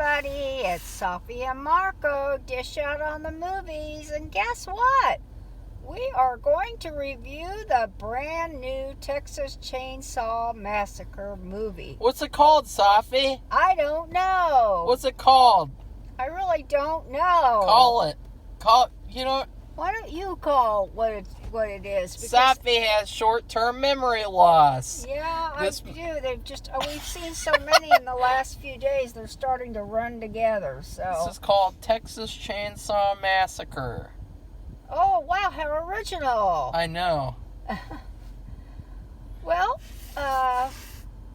everybody, it's Safi and Marco, dish out on the movies, and guess what? We are going to review the brand new Texas Chainsaw Massacre movie. What's it called, Safi? I don't know. What's it called? I really don't know. Call it. You know, Why don't you call what it is? Safi has short-term memory loss. Yeah, This- I do. We've seen so many in the last few days, they're starting to run together, so. This is called Texas Chainsaw Massacre. Oh, wow, how original. I know. Well,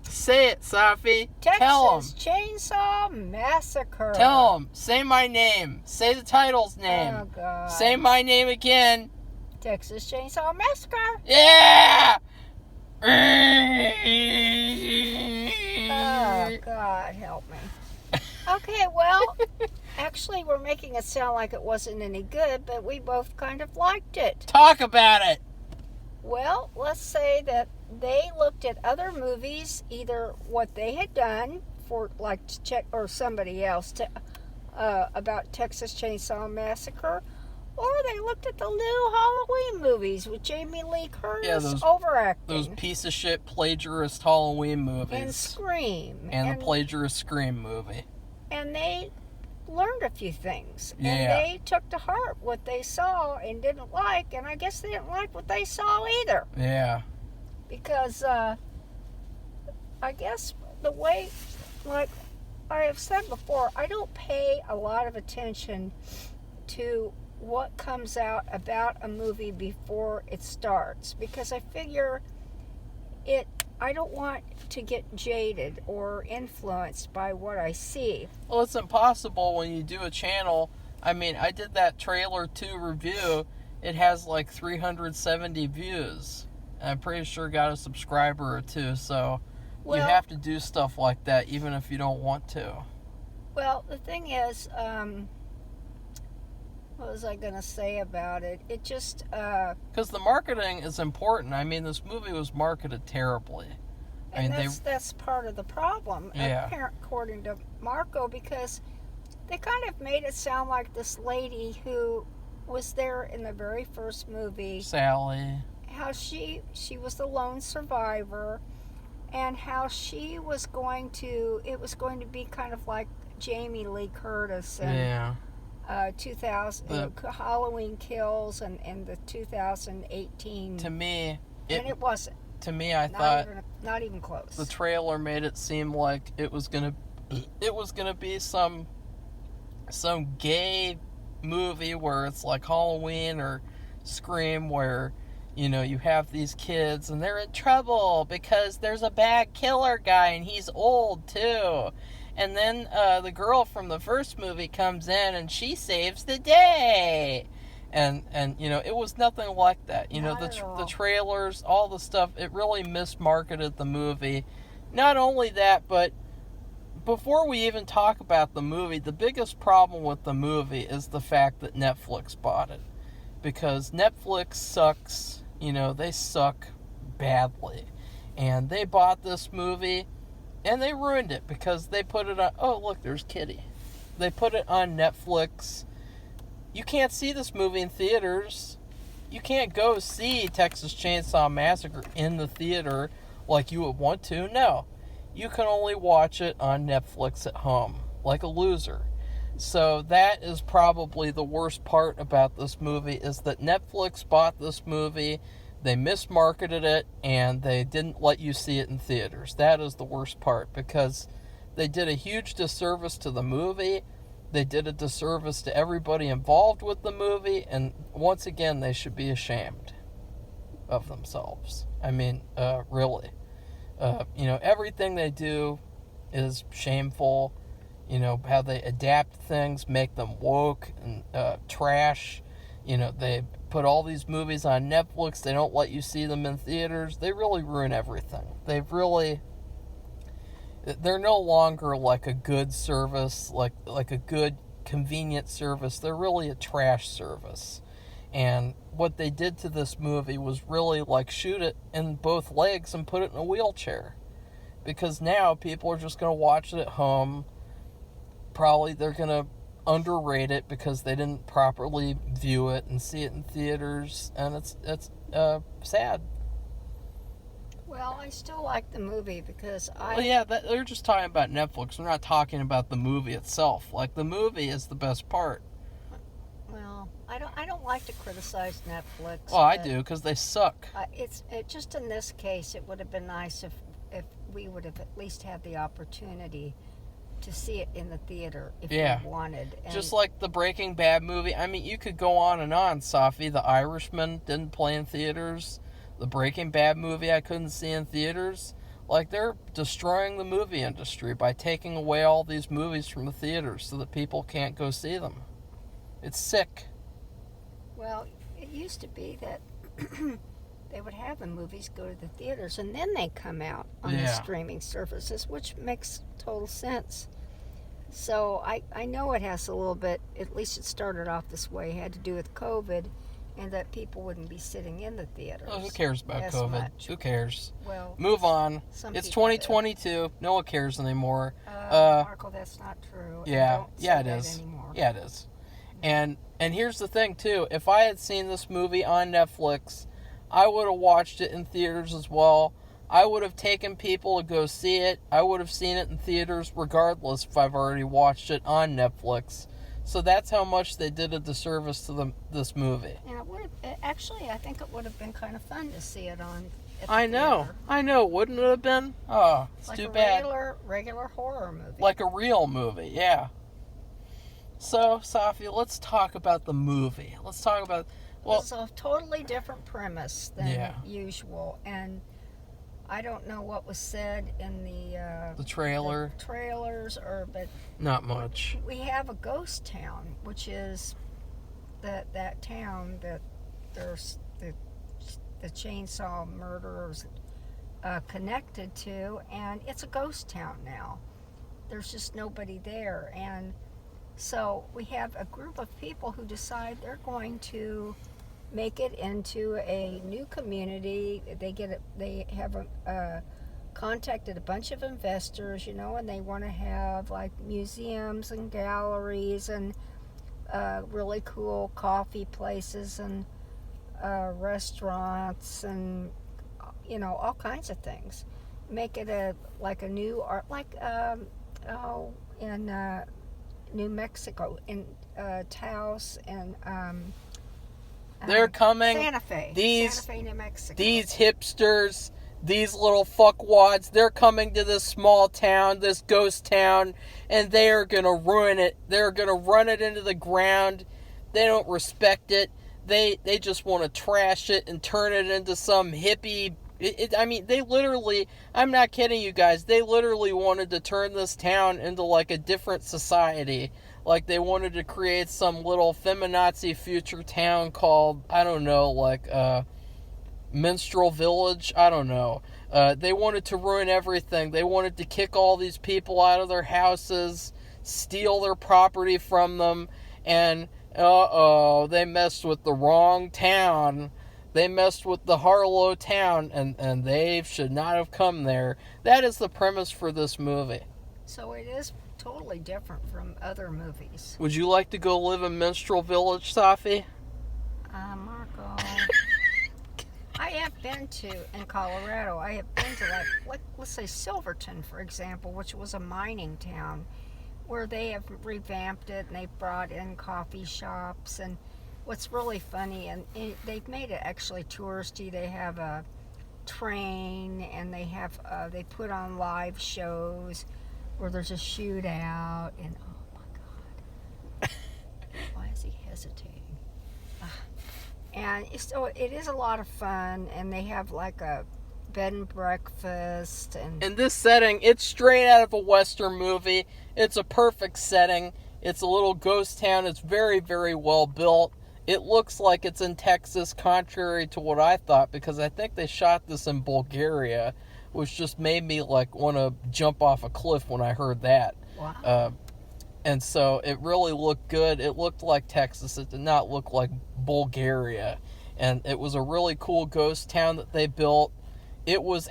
Say it, Safi. Texas Tell him. Chainsaw Massacre. Tell him. Say my name. Say the title's name. Oh, God. Say my name again. Texas Chainsaw Massacre. Yeah! Oh, God, help me. Okay, well, actually, we're making it sound like it wasn't any good, but we both kind of liked it. Talk about it. Well, let's say that they looked at other movies, either what they had done for, like, to check, or somebody else to about Texas Chainsaw Massacre, or they looked at the new Halloween movies with Jamie Lee Curtis overacting. Those piece of shit plagiarist Halloween movies. And Scream. And the plagiarist Scream movie. And they learned a few things. Yeah. And they took to heart what they saw and didn't like, and I guess they didn't like what they saw either. Yeah. Because I guess the way, like I have said before, I don't pay a lot of attention to what comes out about a movie before it starts, because I figure I don't want to get jaded or influenced by what I see. Well, it's impossible when you do a channel. I mean, I did that trailer 2 review. It has like 370 views. I'm pretty sure got a subscriber or two, so you have to do stuff like that even if you don't want to. Well, the thing is, what was I going to say about it? It just... Because the marketing is important. I mean, this movie was marketed terribly. That's part of the problem, according to Marco, because they kind of made it sound like this lady who was there in the very first movie, Sally, how she was the lone survivor, and how she was going to, it was going to be kind of like Jamie Lee Curtis and 2000 Halloween Kills and the 2018. To me, and it wasn't. To me, I thought not even close. The trailer made it seem like it was gonna be some gay movie where it's like Halloween or Scream, where you have these kids and they're in trouble because there's a bad killer guy and he's old too. And then the girl from the first movie comes in and she saves the day. And it was nothing like that. The trailers, all the stuff, it really mismarketed the movie. Not only that, but before we even talk about the movie, the biggest problem with the movie is the fact that Netflix bought it. Because Netflix sucks. They suck badly. And they bought this movie and they ruined it because they put it on... Oh, look, there's Kitty. They put it on Netflix. You can't see this movie in theaters. You can't go see Texas Chainsaw Massacre in the theater like you would want to. No. You can only watch it on Netflix at home, like a loser. So that is probably the worst part about this movie, is that Netflix bought this movie, they mismarketed it, and they didn't let you see it in theaters. That is the worst part, because they did a huge disservice to the movie. They did a disservice to everybody involved with the movie, and once again, they should be ashamed of themselves. I mean, really. Everything they do is shameful. How they adapt things, make them woke and trash. They put all these movies on Netflix. They don't let you see them in theaters. They really ruin everything. They're no longer like a good service, like a good, convenient service. They're really a trash service. And what they did to this movie was really like shoot it in both legs and put it in a wheelchair. Because now people are just going to watch it at home. probably they're gonna underrate it because they didn't properly view it and see it in theaters, and it's sad. Well, I still like the movie because Well, yeah, they're just talking about Netflix. We're not talking about the movie itself. Like, the movie is the best part. Well, I don't like to criticize Netflix. Well, I do, because they suck. Just in this case, it would have been nice if we would have at least had the opportunity to see it in the theater if we wanted. And just like the Breaking Bad movie. I mean, you could go on and on, Safi. The Irishman didn't play in theaters. The Breaking Bad movie I couldn't see in theaters. Like, they're destroying the movie industry by taking away all these movies from the theaters so that people can't go see them. It's sick. Well, it used to be that they would have the movies go to the theaters and then they come out on the streaming services, which makes total sense. So I know it has a little bit, at least it started off this way, had to do with COVID, and that people wouldn't be sitting in the theaters. Oh, who cares about COVID? Much. Who cares? Well, move on. It's 2022. Did. No one cares anymore. Marco, that's not true. Yeah, it that is. Anymore. Yeah, it is. And here's the thing too. If I had seen this movie on Netflix, I would have watched it in theaters as well. I would have taken people to go see it. I would have seen it in theaters regardless if I've already watched it on Netflix. So that's how much they did a disservice to this movie. And it would have, actually, I think it would have been kind of fun to see it on. I know. Wouldn't it have been? Oh, it's like too a bad. Regular horror movie. Like a real movie, yeah. So, Safi, let's talk about the movie. Let's talk about... Well, it's a totally different premise than usual, and I don't know what was said in the trailer. The trailers, but not much. We have a ghost town, which is that town that there's the chainsaw murderers connected to, and it's a ghost town now. There's just nobody there, and so we have a group of people who decide they're going to make it into a new community. They have contacted a bunch of investors, and they want to have like museums and galleries and really cool coffee places and restaurants and all kinds of things. Make it a new art, in New Mexico, in Taos and they're coming. Santa Fe, New Mexico. These hipsters, these little fuckwads, they're coming to this small town, this ghost town, and they are going to ruin it. They're going to run it into the ground. They don't respect it. They just want to trash it and turn it into some hippie. They literally, I'm not kidding you guys, they literally wanted to turn this town into like a different society. Like they wanted to create some little feminazi future town called, I don't know, Minstrel Village, I don't know. They wanted to ruin everything. They wanted to kick all these people out of their houses, steal their property from them, and they messed with the wrong town. They messed with the Harlow town, and they should not have come there. That is the premise for this movie. So it is totally different from other movies. Would you like to go live in Minstrel Village, Safi? Marco. I have been in Colorado, I have been to let's say Silverton, for example, which was a mining town, where they have revamped it and they've brought in coffee shops. And what's really funny, and they've made it actually touristy. They have a train, and they put on live shows where there's a shootout, and oh my God, why is he hesitating? And so it is a lot of fun, and they have like a bed and breakfast. And in this setting, it's straight out of a Western movie. It's a perfect setting. It's a little ghost town. It's very, very well built. It looks like it's in Texas, contrary to what I thought, because I think they shot this in Bulgaria, which just made me want to jump off a cliff when I heard that. Wow. And so it really looked good. It looked like Texas. It did not look like Bulgaria. And it was a really cool ghost town that they built. It was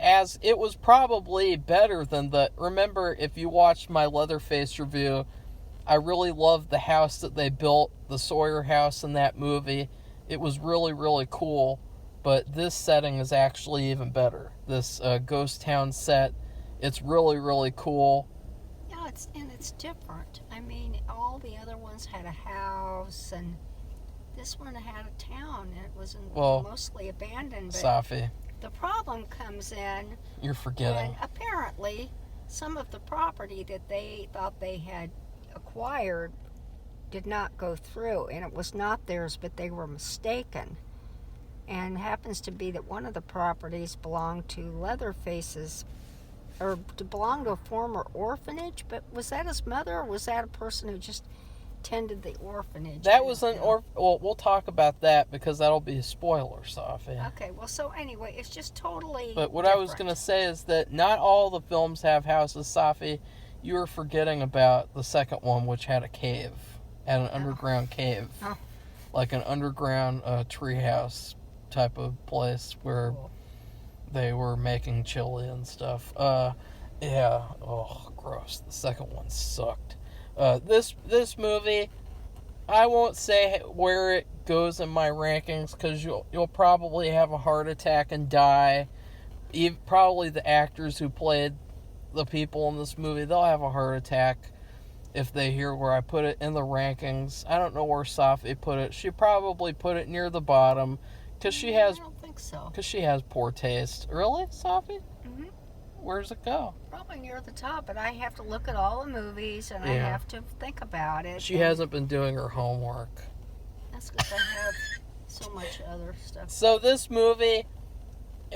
probably better than remember, if you watched my Leatherface review, I really loved the house that they built, the Sawyer house in that movie. It was really, really cool. But this setting is actually even better. This ghost town set, it's really, really cool. Yeah, it's different. I mean, all the other ones had a house, and this one had a town. And it was mostly abandoned. But Safi, the problem comes in. you're forgetting. And apparently, some of the property that they thought they had acquired did not go through, and it was not theirs, but they were mistaken. And happens to be that one of the properties belonged to Leatherface's, or belonged to a former orphanage. But was that his mother, or was that a person who just tended the orphanage? That was an well, we'll talk about that because that'll be a spoiler, Safi. Okay, well, so anyway, it's just totally But what different. I was going to say is that not all the films have houses, Safi. You were forgetting about the second one, which had a cave, had an underground cave. Oh. Like an underground treehouse type of place where they were making chili and stuff. Yeah, oh, gross. The second one sucked. This movie, I won't say where it goes in my rankings because you'll probably have a heart attack and die. Probably the actors who played the people in this movie, they'll have a heart attack if they hear where I put it in the rankings. I don't know where Safi put it. She probably put it near the bottom because she has. I don't think so. Because she has poor taste. Really, Safi? Mm-hmm. Where's it go? Probably near the top, but I have to look at all the movies and I have to think about it. She hasn't been doing her homework. That's because I have so much other stuff. So this movie,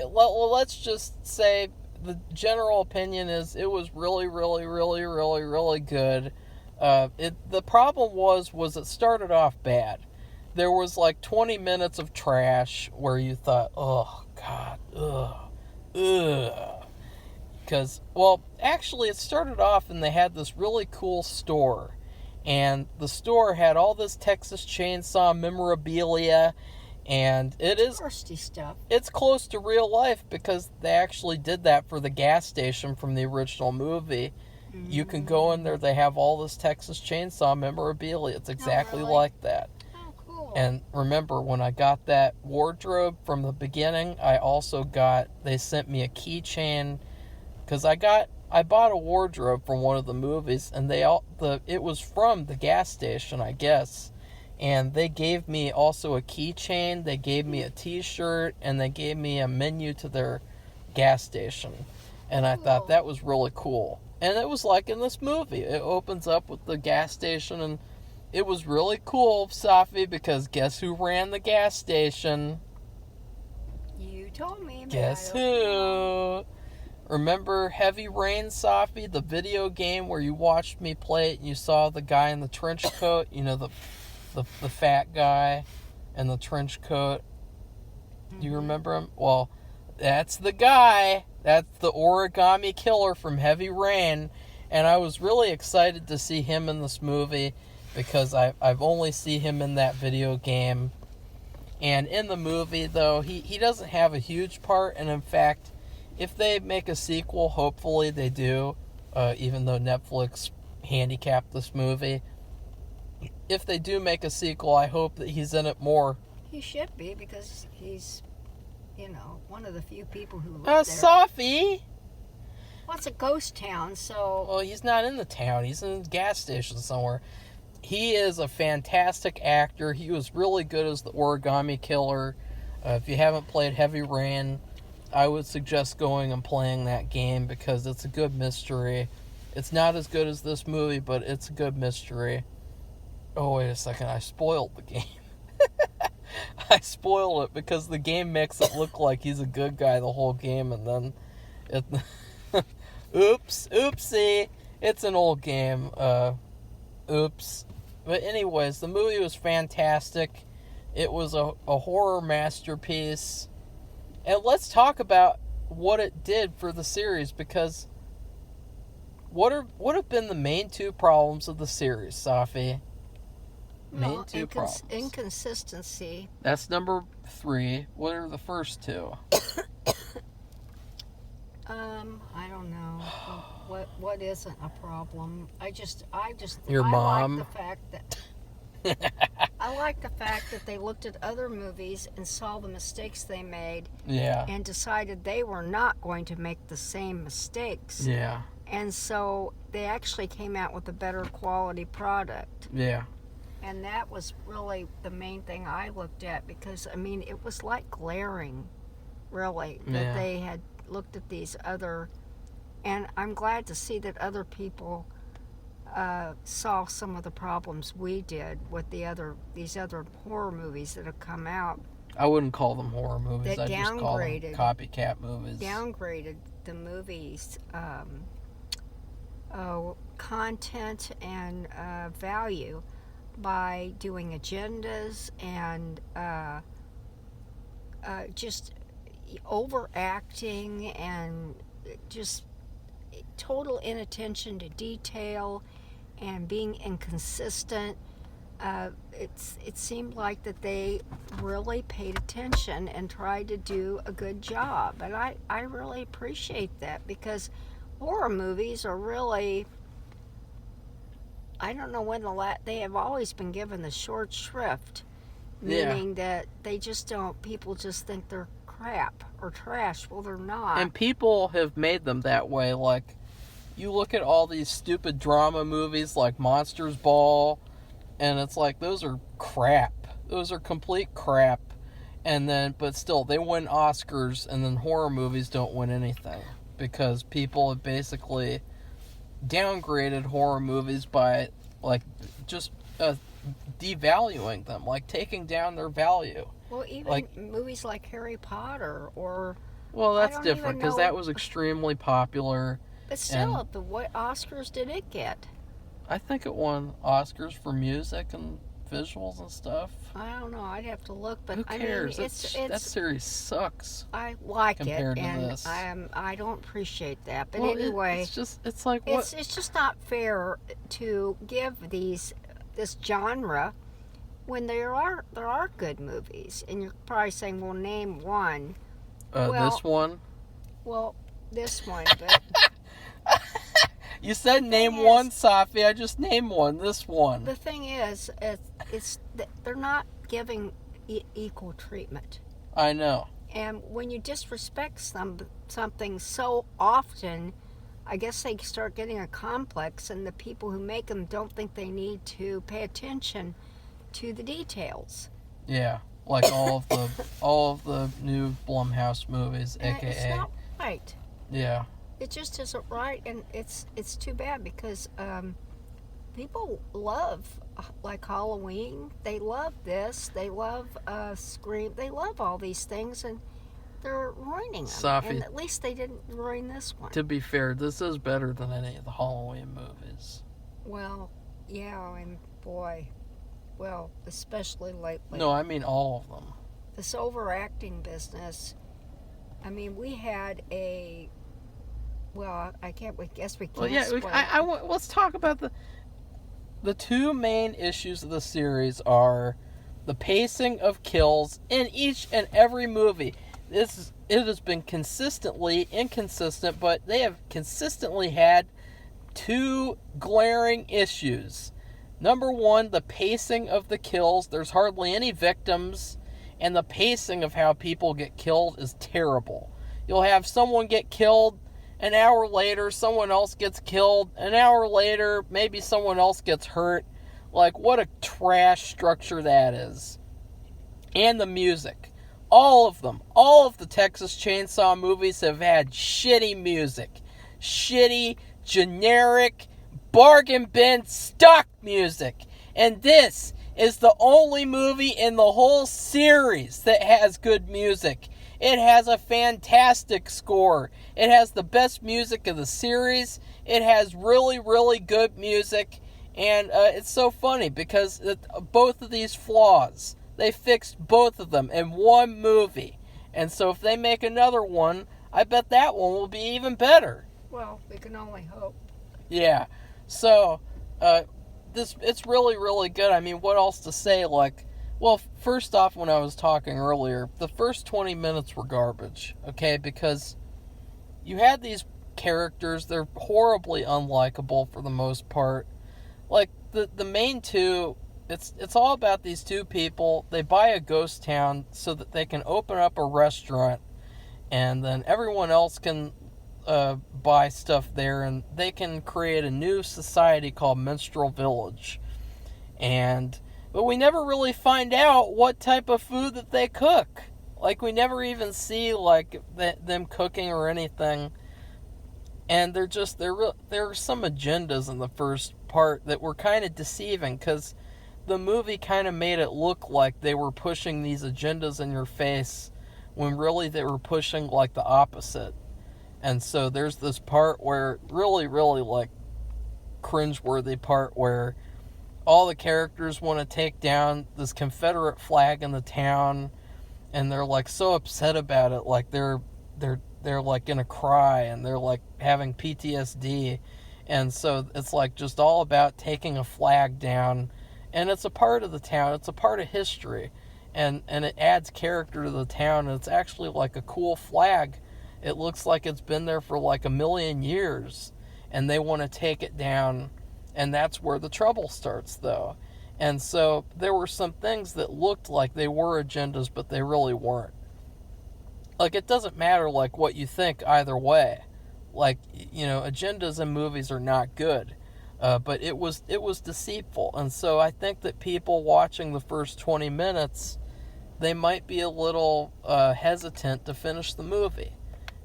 well, let's just say the general opinion is it was really, really, really, really, really good. The problem was it started off bad. There was like 20 minutes of trash where you thought, oh, God, ugh. Because, well, actually it started off and they had this really cool store. And the store had all this Texas Chainsaw memorabilia. And it is Thirsty stuff. It's close to real life because they actually did that for the gas station from the original movie. Mm-hmm. You can go in there, they have all this Texas Chainsaw memorabilia. It's exactly like that. Oh, cool. And remember, when I got that wardrobe from the beginning, they sent me a keychain because I bought a wardrobe from one of the movies, and it was from the gas station, I guess. And they gave me also a keychain, they gave me a t-shirt, and they gave me a menu to their gas station. And I thought that was really cool. And it was like in this movie. It opens up with the gas station, and it was really cool, Safi, because guess who ran the gas station? You told me. Guess who? Remember Heavy Rain, Safi, the video game where you watched me play it and you saw the guy in the trench coat, you know, the fat guy in the trench coat. Do you remember him? Well, that's the guy. That's the origami killer from Heavy Rain. And I was really excited to see him in this movie because I've only seen him in that video game. And in the movie, though, he doesn't have a huge part. And in fact, if they make a sequel, hopefully they do, even though Netflix handicapped this movie. If they do make a sequel, I hope that he's in it more. He should be, because he's, one of the few people who live there. Safi! Well, it's a ghost town, so... Well, he's not in the town. He's in a gas station somewhere. He is a fantastic actor. He was really good as the origami killer. If you haven't played Heavy Rain, I would suggest going and playing that game because it's a good mystery. It's not as good as this movie, but it's a good mystery. Oh, wait a second. I spoiled the game. I spoiled it because the game makes it look like he's a good guy the whole game, and then it... Oopsie. It's an old game. Oops. But anyways, the movie was fantastic. It was a horror masterpiece. And let's talk about what it did for the series, because what have been the main two problems of the series, Safi? Main two problems. Inconsistency. That's number 3. What are the first two? I don't know. What isn't a problem? Your I mom? like the fact that I like the fact that they looked at other movies and saw the mistakes they made Yeah. and decided they were not going to make the same mistakes. Yeah. And so they actually came out with a better quality product. Yeah. And that was really the main thing I looked at, because, I mean, it was like glaring, really, that Yeah. they had looked at these other, and I'm glad to see that other people saw some of the problems we did with these other horror movies that have come out. I wouldn't call them horror movies. That I'd just call them downgraded- copycat movies. Downgraded the movies' content and value by doing agendas and just overacting and just total inattention to detail and being inconsistent. It seemed like that they really paid attention and tried to do a good job, and I really appreciate that, because horror movies are really, I don't know when they have always been given the short shrift, meaning that they just don't, people just think they're crap or trash. Well, they're not. And people have made them that way. Like, you look at all these stupid drama movies like Monsters Ball, and it's like, those are crap. Those are complete crap. And then, but still, they win Oscars, and then horror movies don't win anything. Because people have basically downgraded horror movies by, like, just devaluing them. Like, taking down their value. Well, even like, movies like Harry Potter or... Well, that's don't different, even because know- that was extremely popular. But still, what Oscars did it get? I think it won Oscars for music and visuals and stuff. I don't know. I'd have to look, but Who cares? I mean, that series sucks. I like compared it, to and this. I don't appreciate that. But Well, anyway, it's like what? it's just not fair to give this genre when there are good movies, and you're probably saying, well, name one. This one. Well, this one, but You said name thing one, is- Safi. I just named one. This one. the thing is, they're not giving equal treatment. I know. And when you disrespect something so often, I guess they start getting a complex, and the people who make them don't think they need to pay attention to the details. Yeah, like all of the new Blumhouse movies, And aka. it's not right. Yeah. It just isn't right, and it's too bad, because people love, like, Halloween. They love this. They love Scream. They love all these things, and they're ruining them. Safi. And at least they didn't ruin this one. To be fair, this is better than any of the Halloween movies. Well, yeah, and boy, well, especially lately. No, I mean all of them. This overacting business. I mean, we had a. Well, I guess we can't. Well, yeah. spoil it. Let's talk about the two main issues of the series are the pacing of kills in each and every movie. It has been consistently inconsistent, but they have consistently had two glaring issues. Number one, the pacing of the kills. There's hardly any victims, and the pacing of how people get killed is terrible. You'll have someone get killed, an hour later, someone else gets killed, an hour later, maybe someone else gets hurt. Like, what a trash structure that is. And the music. All of them. All of the Texas Chainsaw movies have had shitty music. Shitty, generic, bargain bin, stock music. And this is the only movie in the whole series that has good music. It has a fantastic score. It has the best music of the series. It has really, really good music. And it's so funny because both of these flaws, they fixed both of them in one movie. And so if they make another one, I bet that one will be even better. Well, we can only hope. Yeah. So, it's really, really good. I mean, what else to say? Like, well, first off, when I was talking earlier, the first 20 minutes were garbage, okay? Because you had these characters, they're horribly unlikable for the most part. Like, the main two, it's all about these two people. They buy a ghost town so that they can open up a restaurant, and then everyone else can buy stuff there, and they can create a new society called Minstrel Village. But we never really find out what type of food that they cook. Like, we never even see, like, them cooking or anything. And there are some agendas in the first part that were kind of deceiving, because the movie kind of made it look like they were pushing these agendas in your face, when really they were pushing, like, the opposite. And so there's this part where, really, really, like, cringeworthy part where all the characters want to take down this Confederate flag in the town, and they're, like, so upset about it, like they're like gonna cry, and they're like having PTSD. And so it's like just all about taking a flag down, and it's a part of the town, it's a part of history, and it adds character to the town, and it's actually like a cool flag. It looks like it's been there for like 1,000,000 years, and they want to take it down. And that's where the trouble starts, though. And so there were some things that looked like they were agendas, but they really weren't. Like, it doesn't matter, like, what you think either way. Like, agendas in movies are not good. But it was deceitful. And so I think that people watching the first 20 minutes, they might be a little hesitant to finish the movie.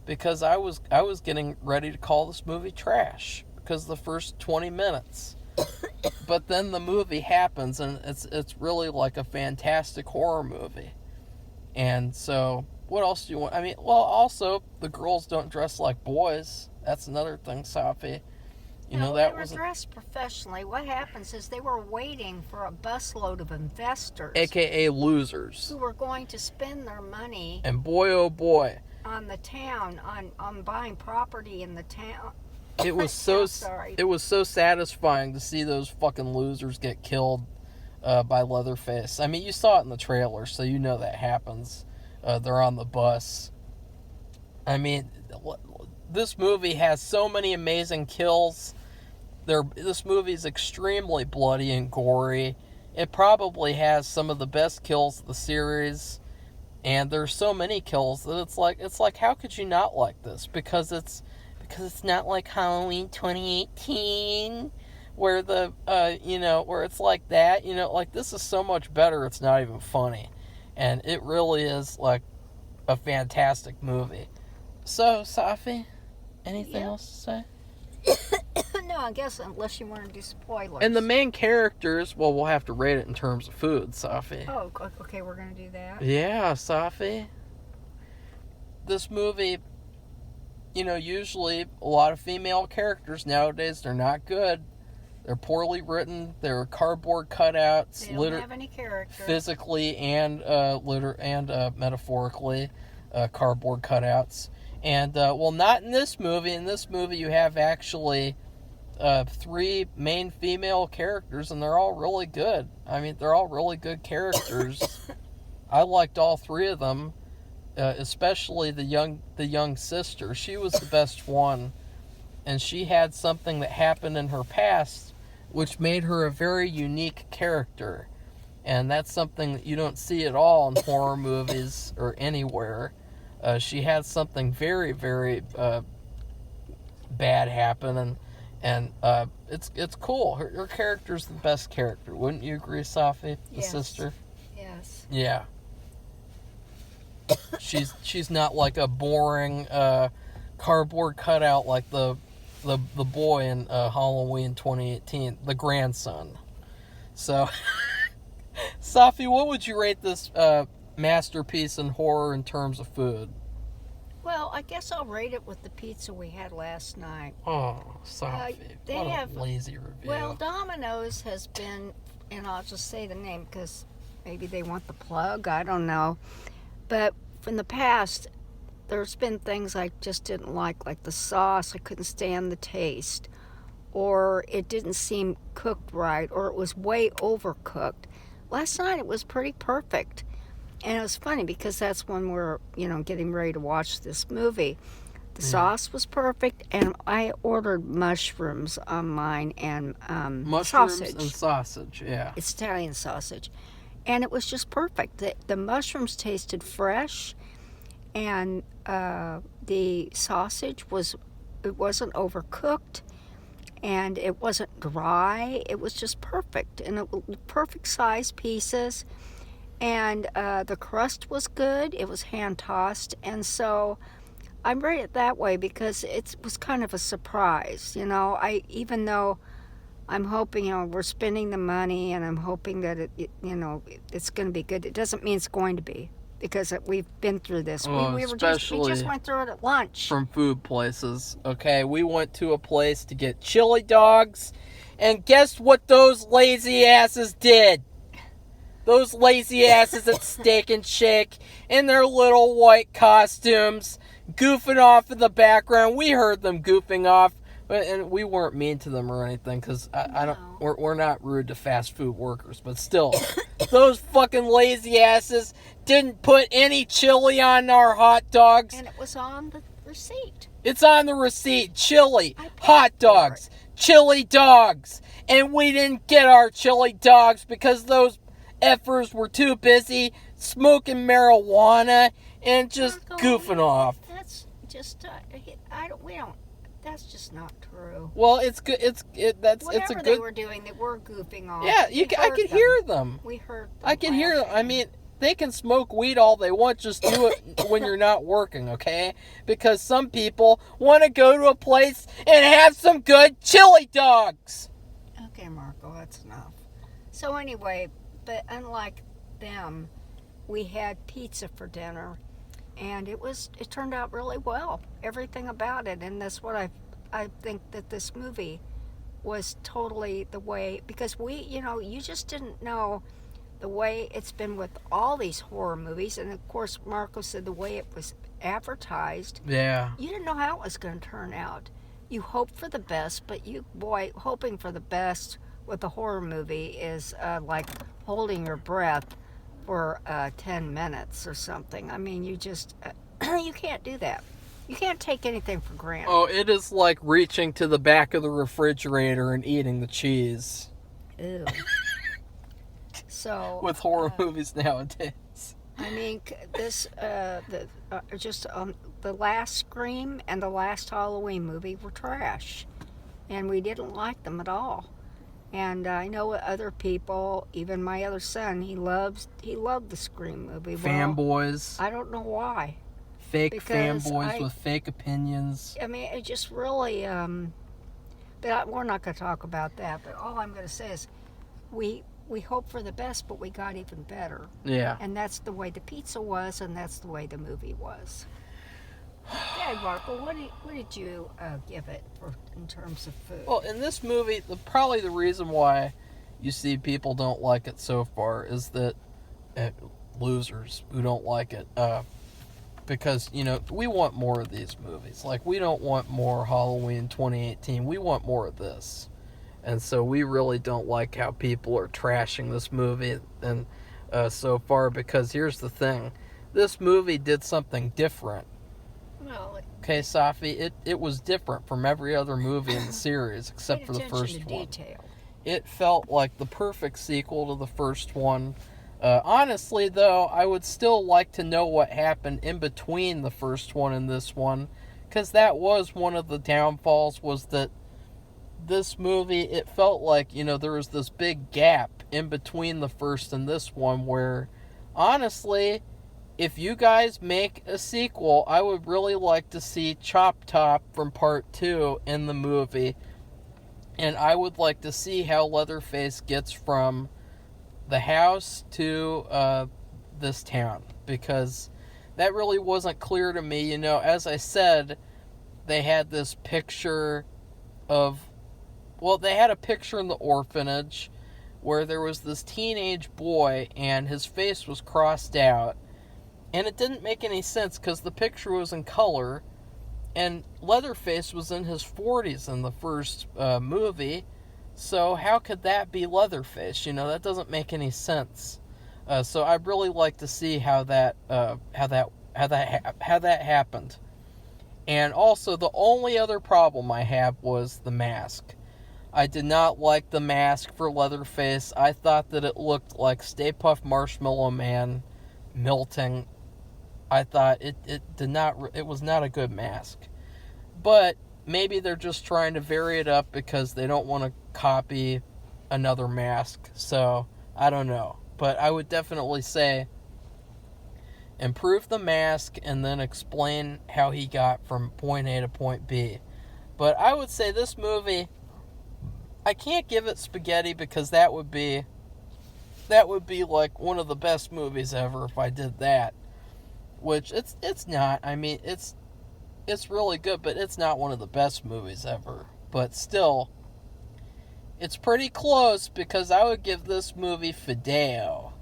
Because I was getting ready to call this movie trash. Because the first 20 minutes. But then the movie happens, and it's really like a fantastic horror movie. And so, what else do you want? I mean, well, also, the girls don't dress like boys. That's another thing, Safi. They were dressed professionally. What happens is they were waiting for a busload of investors, AKA losers, who were going to spend their money. And boy, oh boy, on the town, on buying property in the town. It was so It was so satisfying to see those fucking losers get killed by Leatherface. I mean, you saw it in the trailer, so you know that happens. They're on the bus. I mean, this movie has so many amazing kills. This movie is extremely bloody and gory. It probably has some of the best kills of the series, and there's so many kills that it's like how could you not like this? Because it's not like Halloween 2018, where where it's like that, like, this is so much better, it's not even funny. And it really is, like, a fantastic movie. So, Safi, anything else to say? No, I guess, unless you want to do spoilers. And the main characters, well, we'll have to rate it in terms of food, Safi. Oh, okay, we're going to do that? Yeah, Safi. This movie, usually a lot of female characters nowadays, they're not good. They're poorly written. They're cardboard cutouts. They don't have any character. Physically and metaphorically, cardboard cutouts. And, not in this movie. In this movie, you have actually 3 main female characters, and they're all really good. I mean, they're all really good characters. I liked all 3 of them. Especially the young sister. She was the best one, and she had something that happened in her past which made her a very unique character, and that's something that you don't see at all in horror movies or anywhere. She had something very, very bad happen, and it's cool. Her character's the best character. Wouldn't you agree, Safi? The sister? Yes. Yeah. She's not like a boring cardboard cutout like the boy in Halloween 2018, the grandson. So, Safi, what would you rate this masterpiece in horror in terms of food? Well, I guess I'll rate it with the pizza we had last night. Oh, Safi, what a lazy review. Well, Domino's has been, and I'll just say the name because maybe they want the plug, I don't know. But in the past, there's been things I just didn't like the sauce. I couldn't stand the taste. Or it didn't seem cooked right, or it was way overcooked. Last night, it was pretty perfect. And it was funny because that's when we're, getting ready to watch this movie. The sauce was perfect, and I ordered mushrooms on mine and Mushrooms sausage. and sausage, yeah. It's Italian sausage. And it was just perfect. The mushrooms tasted fresh, and the sausage wasn't overcooked, and it wasn't dry. It was just perfect, and it was perfect size pieces. And the crust was good. It was hand tossed, and so I rate it that way because it was kind of a surprise. Even though I'm hoping, we're spending the money, and I'm hoping that it's going to be good. It doesn't mean it's going to be, because we've been through this. Oh, we just went through it at lunch. From food places, okay? We went to a place to get chili dogs, and guess what those lazy asses did? Those lazy asses at Steak and Shake in their little white costumes, goofing off in the background. We heard them goofing off, and we weren't mean to them or anything, because I don't. We're not rude to fast food workers, but still, those fucking lazy asses didn't put any chili on our hot dogs. And it was on the receipt. It's on the receipt. Chili, hot dogs, chili dogs, and we didn't get our chili dogs because those effers were too busy smoking marijuana and just goofing off. That's just that's just not true. Well, it's good. It's a good. They were doing, they were goofing off. Yeah, I could hear them. We heard them. I can hear them. I mean, they can smoke weed all they want. Just do it when you're not working, okay? Because some people want to go to a place and have some good chili dogs. Okay, Marco, that's enough. So anyway, but unlike them, we had pizza for dinner, and it turned out really well. Everything about it, and that's what I think that this movie was totally the way, because you just didn't know the way it's been with all these horror movies, and of course Marco said the way it was advertised. Yeah. You didn't know how it was going to turn out. You hope for the best, but hoping for the best with a horror movie is like holding your breath for 10 minutes or something. I mean, you just you can't do that. You can't take anything for granted. Oh, it is like reaching to the back of the refrigerator and eating the cheese. Ew. So with horror movies nowadays. I mean, this the last Scream and the last Halloween movie were trash, and we didn't like them at all. And I know other people, even my other son, he loved the Scream movie. Fanboys. Well, I don't know why. Fake fanboys with fake opinions. I mean, it just really. But we're not going to talk about that. But all I'm going to say is, we hope for the best, but we got even better. Yeah. And that's the way the pizza was, and that's the way the movie was. Okay, Marco, what did you give it in terms of food? Well, in this movie, probably the reason why you see people don't like it so far is that losers who don't like it, because we want more of these movies. Like, we don't want more Halloween 2018. We want more of this, and so we really don't like how people are trashing this movie and so far. Because here's the thing, this movie did something different. Well, okay, Safi, it was different from every other movie in the series except for the first one. Detail. It felt like the perfect sequel to the first one. Honestly, though, I would still like to know what happened in between the first one and this one, because that was one of the downfalls, was that this movie, it felt like, there was this big gap in between the first and this one where, honestly, if you guys make a sequel, I would really like to see Chop Top from Part 2 in the movie. And I would like to see how Leatherface gets from the house to this town. Because that really wasn't clear to me. As I said, they had this picture of... Well, they had a picture in the orphanage where there was this teenage boy and his face was crossed out. And it didn't make any sense because the picture was in color, and Leatherface was in his 40s in the first movie, so how could that be Leatherface? That doesn't make any sense. So I'd really like to see how that happened. And also, the only other problem I have was the mask. I did not like the mask for Leatherface. I thought that it looked like Stay Puft Marshmallow Man melting. I thought it was not a good mask. But maybe they're just trying to vary it up because they don't want to copy another mask. So, I don't know. But I would definitely say improve the mask and then explain how he got from point A to point B. But I would say this movie, I can't give it spaghetti because that would be like one of the best movies ever if I did that. Which it's not. I mean, it's really good, but it's not one of the best movies ever. But still, it's pretty close because I would give this movie Fideo.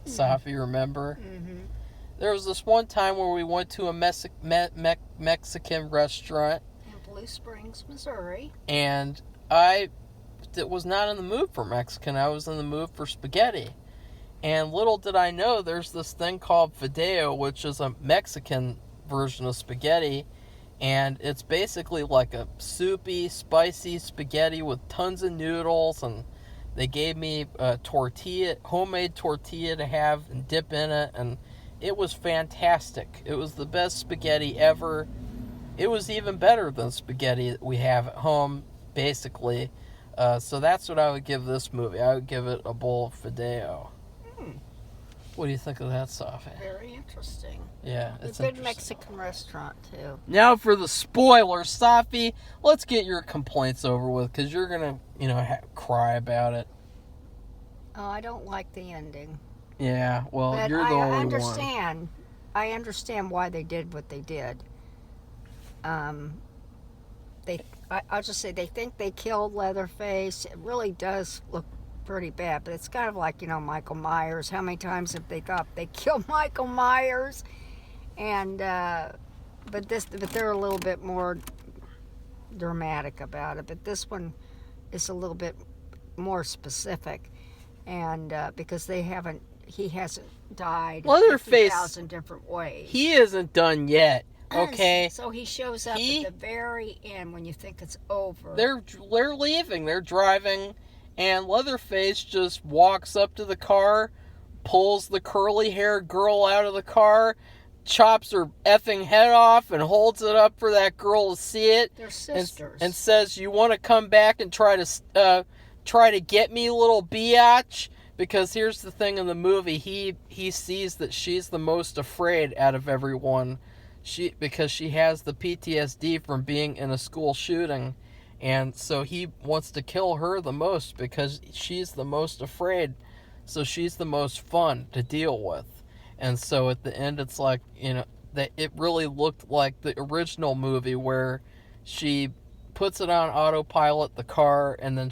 Safi, remember? Mm-hmm. There was this one time where we went to a Mexican restaurant In Blue Springs, Missouri. And I was not in the mood for Mexican. I was in the mood for spaghetti. And little did I know, there's this thing called Fideo, which is a Mexican version of spaghetti. And it's basically like a soupy, spicy spaghetti with tons of noodles. And they gave me a homemade tortilla to have and dip in it. And it was fantastic. It was the best spaghetti ever. It was even better than spaghetti that we have at home, basically. So that's what I would give this movie. I would give it a bowl of Fideo. What do you think of that, Safi? Very interesting. Yeah, it's a good Mexican restaurant, too. Now for the spoilers, Safi. Let's get your complaints over with, because you're going to, cry about it. Oh, I don't like the ending. Yeah, well, but you're the only one. I understand why they did what they did. I'll just say they think they killed Leatherface. It really does look pretty bad, but it's kind of like, Michael Myers. How many times have they thought they killed Michael Myers? And but they're a little bit more dramatic about it. But this one is a little bit more specific, and because he hasn't died Leatherface, 50,000 different ways. He isn't done yet. Okay. So he shows up at the very end when you think it's over. They're leaving. They're driving, and Leatherface just walks up to the car, pulls the curly-haired girl out of the car, chops her effing head off, and holds it up for that girl to see it. They're sisters. And says, "You want to come back and try to get me, little biatch?" Because here's the thing in the movie, he sees that she's the most afraid out of everyone. Because she has the PTSD from being in a school shooting, and so he wants to kill her the most because she's the most afraid, so she's the most fun to deal with. And so at the end, it's like, that it really looked like the original movie where she puts it on autopilot, the car, and then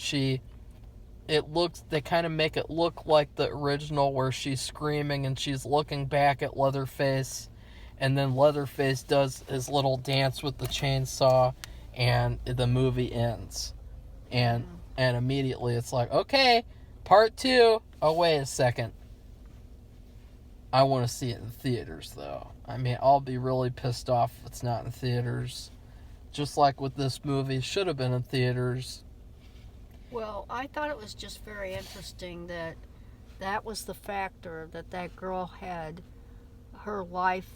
they kind of make it look like the original where she's screaming and she's looking back at Leatherface. And then Leatherface does his little dance with the chainsaw, and the movie ends. And immediately it's like, okay, part 2. Oh, wait a second. I want to see it in theaters, though. I mean, I'll be really pissed off if it's not in theaters. Just like with this movie, it should have been in theaters. Well, I thought it was just very interesting that was the factor that girl had her life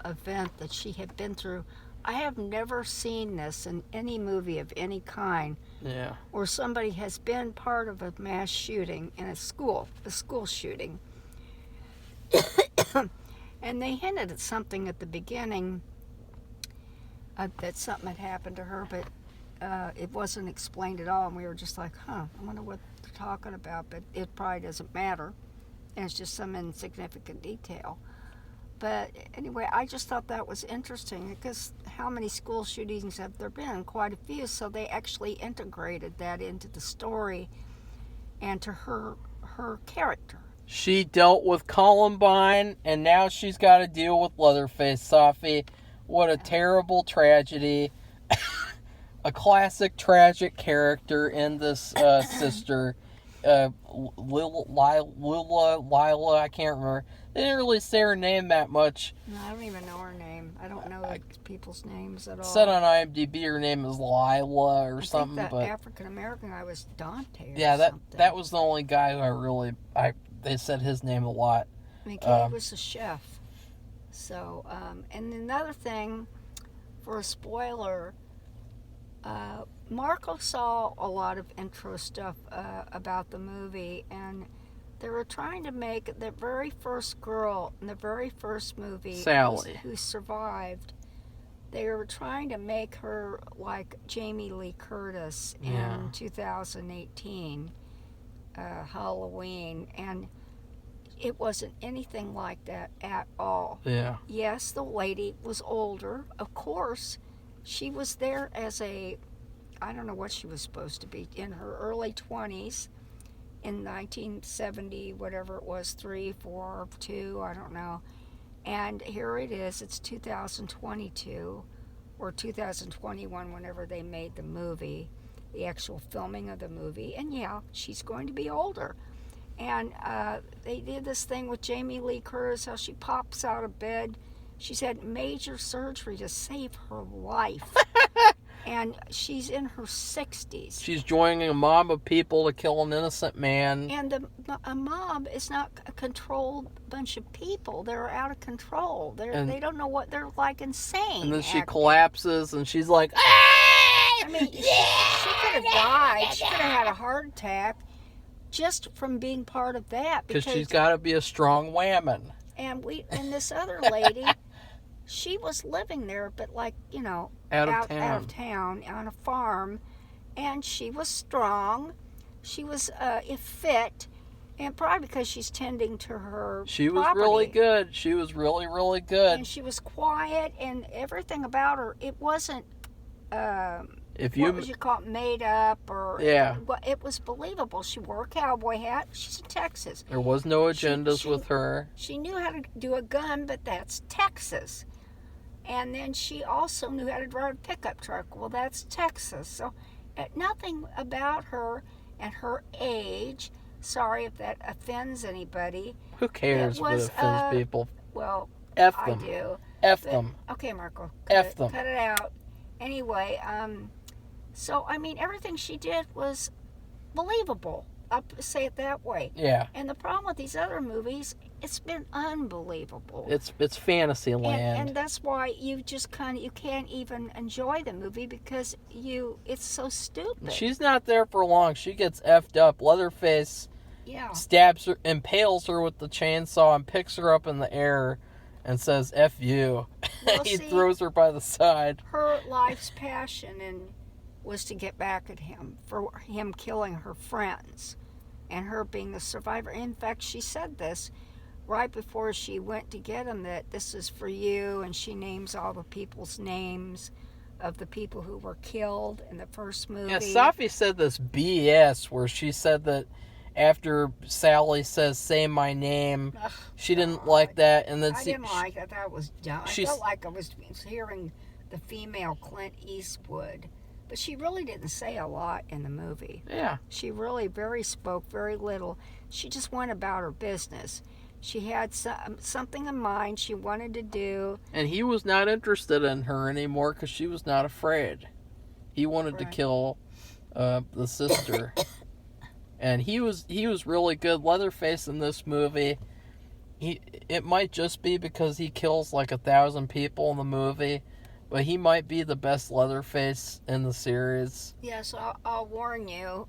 event that she had been through. I have never seen this in any movie of any kind. Yeah. Where somebody has been part of a mass shooting in a school shooting. And they hinted at something at the beginning that something had happened to her, but it wasn't explained at all, and we were just like, I wonder what they're talking about, but it probably doesn't matter, and it's just some insignificant detail. But anyway, I just thought that was interesting, because how many school shootings have there been? Quite a few, so they actually integrated that into the story and to her character. She dealt with Columbine, and now she's got to deal with Leatherface. Safi, what a terrible tragedy. A classic tragic character in this sister. Lila, I can't remember. They didn't really say her name that much. No, I don't even know her name. I don't know people's names at all. Said on IMDb her name is Lila or something. I think but African American guy was Dante. That was the only guy who they said his name a lot. I mean, he was a chef. So, and another thing, for a spoiler, Marco saw a lot of intro stuff about the movie, and they were trying to make the very first girl in the very first movie, Sally, who survived. They were trying to make her like Jamie Lee Curtis in 2018 Halloween, and it wasn't anything like that at all. Yeah. Yes, the lady was older. Of course, she was there as I don't know what she was supposed to be, in her early 20s in 1970, whatever it was, 3, 4, 2, I don't know. And here it is, it's 2022 or 2021, whenever they made the movie, the actual filming of the movie. And yeah, she's going to be older. And they did this thing with Jamie Lee Curtis, how she pops out of bed. She's had major surgery to save her life. And she's in her 60s. She's joining a mob of people to kill an innocent man. And a mob is not a controlled bunch of people. They're out of control. They don't know what they're like, insane. And then she collapses and she's like, ah! I mean, she could have died. She could have had a heart attack just from being part of that. Because she's got to be a strong woman. And this other lady, she was living there, but like, out of town on a farm, and she was strong. She was fit, and probably because she's tending to her She was property. really good. She was really, really good. And she was quiet, and everything about her, it wasn't what would you call it, made up, or it was believable. She wore a cowboy hat. She's in Texas. There was no agendas with her. She knew how to do a gun, but that's Texas. And then she also knew how to drive a pickup truck. Well, that's Texas. So nothing about her and her age. Sorry if that offends anybody. Who cares if it offends people? Well, F them. I do. F them. Okay, Marco. F them. Cut it out. Anyway, so, I mean, everything she did was believable. I'll say it that way. Yeah. And the problem with these other movies, it's been unbelievable. It's fantasy land. And that's why you just you can't even enjoy the movie, because it's so stupid. She's not there for long. She gets effed up. Leatherface stabs her, impales her with the chainsaw, and picks her up in the air and says, F you. Well, he throws her by the side. Her life's passion was to get back at him for him killing her friends and her being the survivor. In fact, she said this right before she went to get him, that this is for you, and she names all the people's names of the people who were killed in the first movie. Yeah, Safi said this BS where she said that after Sally says, say my name, she didn't like that. And then I didn't like it. That was dumb. I felt like I was hearing the female Clint Eastwood. But she really didn't say a lot in the movie. Yeah. She really spoke very little. She just went about her business. She had something in mind she wanted to do. And he was not interested in her anymore because she was not afraid. He wanted to kill the sister. And he was really good. Leatherface in this movie, it might just be because he kills like 1,000 people in the movie, but he might be the best Leatherface in the series. Yes, I'll warn you,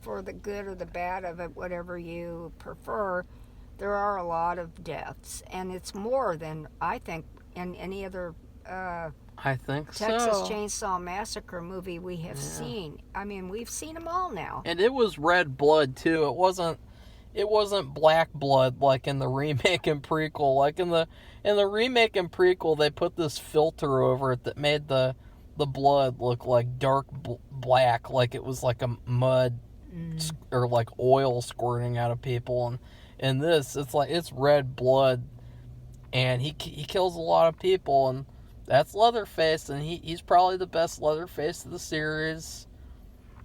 for the good or the bad of it, whatever you prefer, there are a lot of deaths. And it's more than, I think, in any other I think Texas Chainsaw Massacre movie we have seen. I mean, we've seen them all now. And it was red blood, too. It wasn't black blood like in the remake and prequel. Like in the remake and prequel, they put this filter over it that made the blood look like dark black, like it was like a mud or like oil squirting out of people. And in this, it's red blood, and he kills a lot of people, and that's Leatherface, and he's probably the best Leatherface of the series.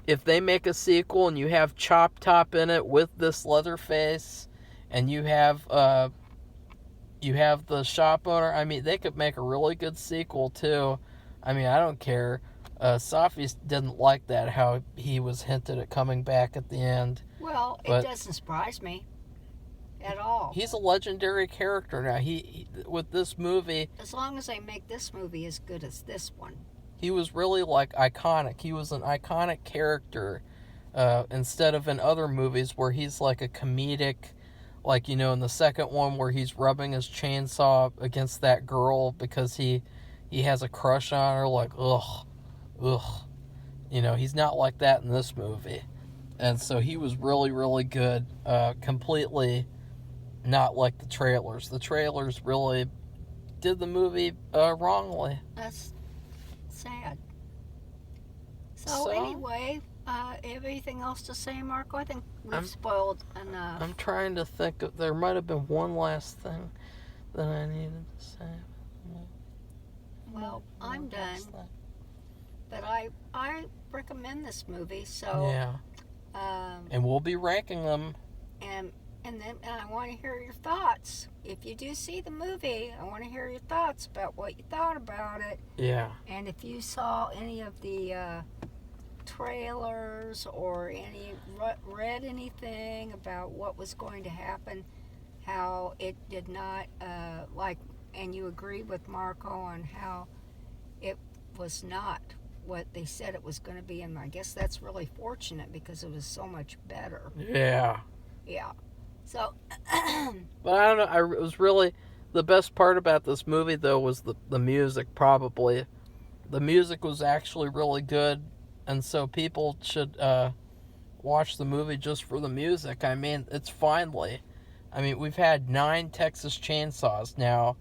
if they make a sequel and you have Chop Top in it with this Leatherface, and you have the shop owner, I mean, they could make a really good sequel too. I mean, I don't care. Safi didn't like that, how he was hinted at coming back at the end. Well, it doesn't surprise me at all. He's a legendary character now. He with this movie, as long as they make this movie as good as this one. He was really like iconic. He was an iconic character instead of in other movies where he's like a comedic, like, in the second one where he's rubbing his chainsaw against that girl because he has a crush on her, like, ugh. He's not like that in this movie. And so he was really, really good. Completely not like the trailers. The trailers really did the movie wrongly. That's sad. So anyway, anything else to say, Marco? I think we've spoiled enough. I'm trying to think of, there might have been one last thing that I needed to say. Well, I'm done. But I recommend this movie, so yeah. And we'll be ranking them. And then I want to hear your thoughts. If you do see the movie, I want to hear your thoughts about what you thought about it. Yeah. And if you saw any of the trailers or read anything about what was going to happen, how it did not and you agree with Marco on how it was not what they said it was going to be, and I guess that's really fortunate because it was so much better. Yeah. Yeah. So, but I don't know. It was really the best part about this movie, though, was the music. Probably, the music was actually really good, and so people should watch the movie just for the music. I mean, it's finally. I mean, we've had 9 Texas Chainsaws now.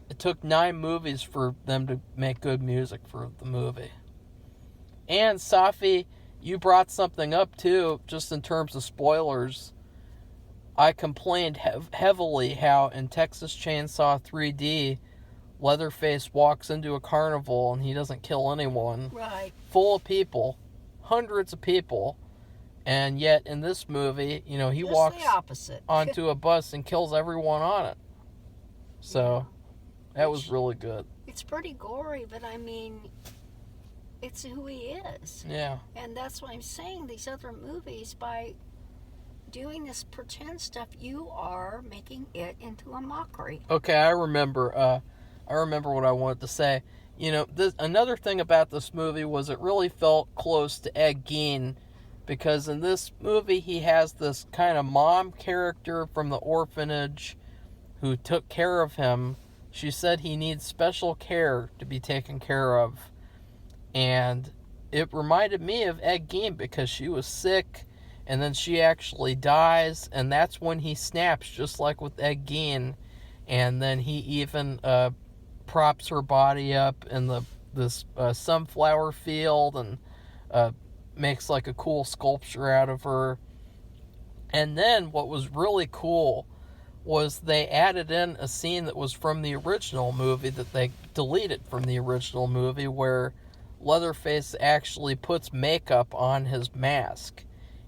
It took 9 movies for them to make good music for the movie. And Safi, you brought something up too, just in terms of spoilers. I complained heavily how in Texas Chainsaw 3D, Leatherface walks into a carnival and he doesn't kill anyone. Right. Full of people, hundreds of people, and yet in this movie, he just walks the opposite. onto a bus and kills everyone on it. So, that was really good. It's pretty gory, but I mean, it's who he is. Yeah. And that's what I'm saying. These other movies, by doing this pretend stuff, you are making it into a mockery. Okay, I remember what I wanted to say. Another thing about this movie was it really felt close to Ed Gein, because in this movie he has this kind of mom character from the orphanage who took care of him. She said he needs special care to be taken care of. And it reminded me of Ed Gein because she was sick, and then she actually dies, and that's when he snaps, just like with Ed Gein. And then he even props her body up in this sunflower field and makes like a cool sculpture out of her. And then what was really cool was they added in a scene that was from the original movie that they deleted from the original movie, where Leatherface actually puts makeup on his mask.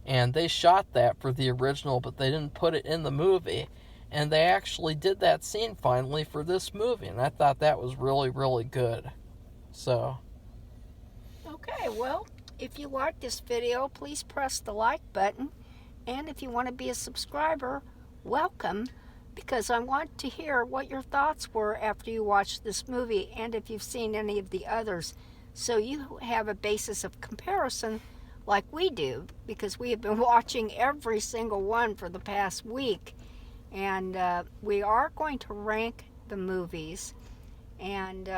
And they shot that for the original, but they didn't put it in the movie. And they actually did that scene finally for this movie, and I thought that was really, really good. So. Okay, well, if you like this video, please press the like button. And if you want to be a subscriber, welcome, because I want to hear what your thoughts were after you watched this movie, and if you've seen any of the others, so you have a basis of comparison like we do, because we have been watching every single one for the past week. And we are going to rank the movies. And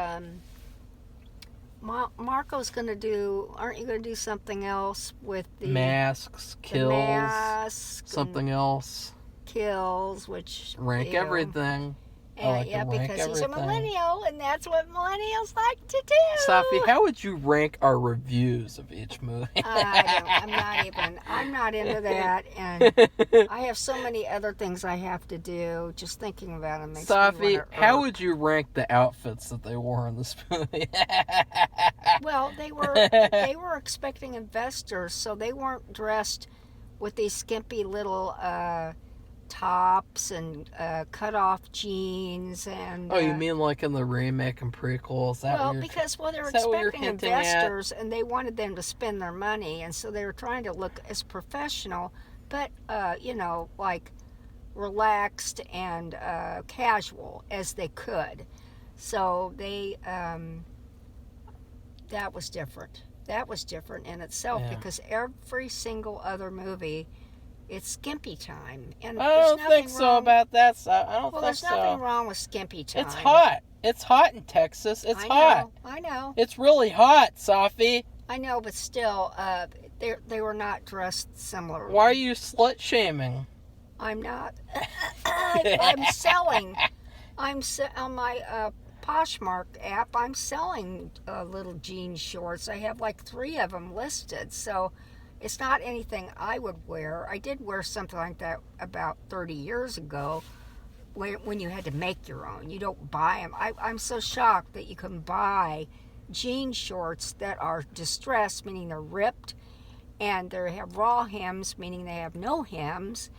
Marco's going to do, aren't you going to do something else with the masks, kills, masks, something else. Kills, which rank everything. I like yeah, to rank because he's a everything. millennial, and that's what millennials like to do. Safi, how would you rank our reviews of each movie? I'm not into that, and I have so many other things I have to do. Just thinking about them makes me Safi, want to how would you rank the outfits that they wore in this movie? Well, they were expecting investors, so they weren't dressed with these skimpy little tops and cut-off jeans and. Oh, you mean like in the remake and prequel? Is that Well, what you're, because they were is that what you're expecting hinting investors, and they wanted them to spend their money, and so they were trying to look as professional, but like relaxed and casual as they could. So they that was different. That was different in itself because every single other movie, it's skimpy time, and I don't think so about that stuff. I don't think so. Well, there's nothing wrong with skimpy time. It's hot. It's hot in Texas. It's hot. I know. It's really hot, Safi. I know, but still, they were not dressed similar. Why are you slut shaming? I'm not. I'm selling. On my Poshmark app. I'm selling little jean shorts. I have like 3 of them listed, so it's not anything I would wear. I did wear something like that about 30 years ago, when you had to make your own. You don't buy them. I'm so shocked that you can buy jean shorts that are distressed, meaning they're ripped, and they have raw hems, meaning they have no hems,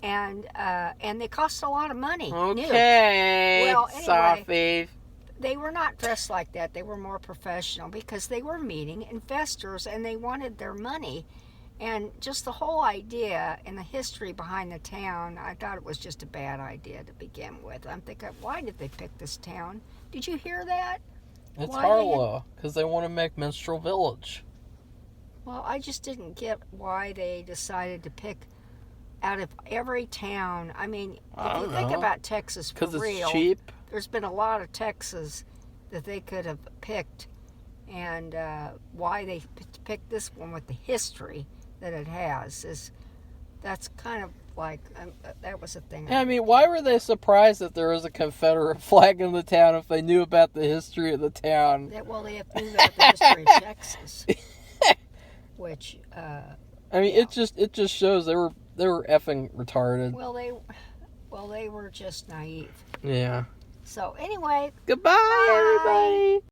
and they cost a lot of money. Okay, new. Well, anyway, Safi. they were not dressed like that. They were more professional because they were meeting investors and they wanted their money. And just the whole idea and the history behind the town, I thought it was just a bad idea to begin with. I'm thinking, why did they pick this town? Did you hear that? It's Harlow, because they want to make Minstrel Village. Well, I just didn't get why they decided to pick out of every town. I mean, if you think about Texas for real. Because it's cheap. There's been a lot of Texas that they could have picked, and why they picked this one with the history that it has that's kind of like that was a thing. Yeah, I mean, why were they surprised that there was a Confederate flag in the town if they knew about the history of the town? They knew about the history of Texas, which I mean, it just shows they were effing retarded. Well, they were just naive. Yeah. So anyway, Goodbye, everybody.